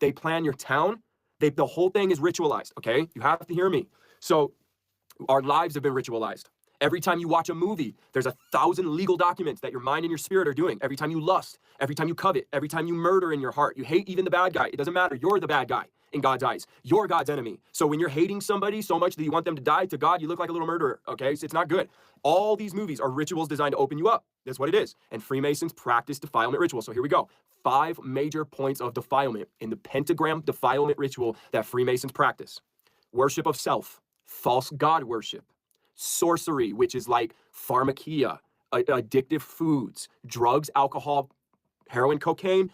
They plan your town. The whole thing is ritualized, okay? You have to hear me. So our lives have been ritualized. Every time you watch a movie, there's 1,000 legal documents that your mind and your spirit are doing. Every time you lust, every time you covet, every time you murder in your heart, you hate even the bad guy. It doesn't matter. You're the bad guy in God's eyes. You're God's enemy. So when you're hating somebody so much that you want them to die, to God, you look like a little murderer, okay? So it's not good. All these movies are rituals designed to open you up. That's what it is. And Freemasons practice defilement rituals. So here we go. 5 major points of defilement in the pentagram defilement ritual that Freemasons practice. Worship of self, false god worship, sorcery, which is like pharmakia, addictive foods, drugs, alcohol, heroin, cocaine,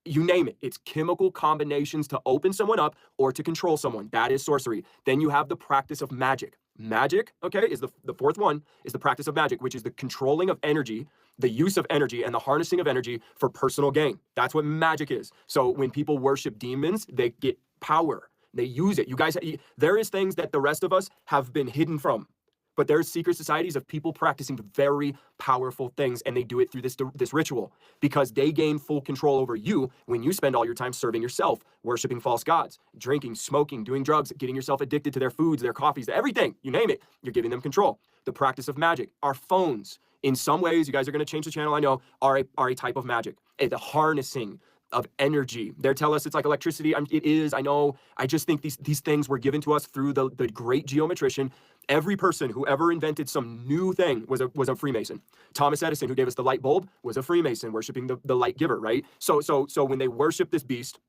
you name it. It's chemical combinations to open someone up or to control someone. That is sorcery. Then you have the practice of magic. Magic, okay, is the fourth one, is the practice of magic, which is the controlling of energy, the use of energy, and the harnessing of energy for personal gain. That's what magic is. So when people worship demons, they get power. They use it. You guys, there is things that the rest of us have been hidden from. But there's secret societies of people practicing very powerful things, and they do it through this ritual because they gain full control over you when you spend all your time serving yourself, worshiping false gods, drinking, smoking, doing drugs, getting yourself addicted to their foods, their coffees, everything, you name it, you're giving them control. The practice of magic. Our phones, in some ways, you guys are going to change the channel, I know, are a type of magic. The harnessing of energy. They tell us it's like electricity. It is, I know. I just think these things were given to us through the great geometrician. Every person who ever invented some new thing was a Freemason. Thomas Edison, who gave us the light bulb, was a Freemason, worshiping the light giver, right? So when they worship this beast,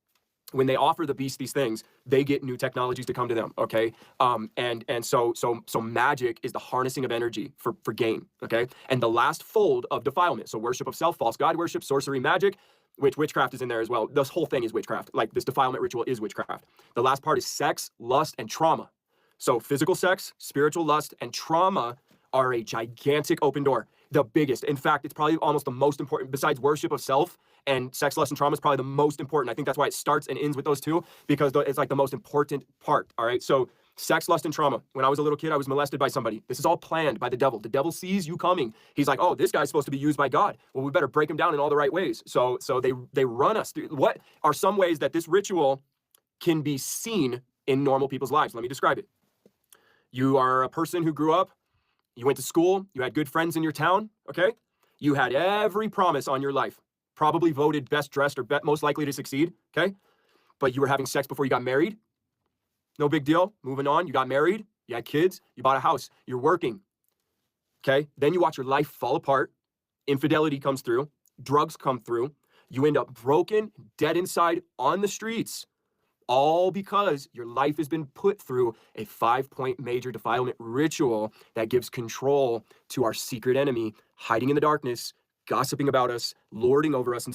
when they offer the beast these things, they get new technologies to come to them, okay? So magic is the harnessing of energy for gain, okay? And the last fold of defilement, so worship of self, false god worship, sorcery, magic, which witchcraft is in there as well. This whole thing is witchcraft. Like this defilement ritual is witchcraft. The last part is sex, lust, and trauma. So physical sex, spiritual lust, and trauma are a gigantic open door. The biggest. In fact, it's probably almost the most important, besides worship of self, and sex, lust, and trauma is probably the most important. I think that's why it starts and ends with those two, because it's like the most important part, all right? So sex, lust, and trauma. When I was a little kid, I was molested by somebody. This is all planned by the devil. The devil sees you coming. He's like, oh, this guy's supposed to be used by God. Well, we better break him down in all the right ways. So they run us through. What are some ways that this ritual can be seen in normal people's lives? Let me describe it. You are a person who grew up, you went to school, you had good friends in your town, okay? You had every promise on your life. Probably voted best dressed or most likely to succeed, okay? But you were having sex before you got married. No big deal. Moving on. You got married. You had kids. You bought a house. You're working. Okay? Then you watch your life fall apart. Infidelity comes through. Drugs come through. You end up broken, dead inside, on the streets. All because your life has been put through a 5-point major defilement ritual that gives control to our secret enemy, hiding in the darkness, gossiping about us, lording over us, and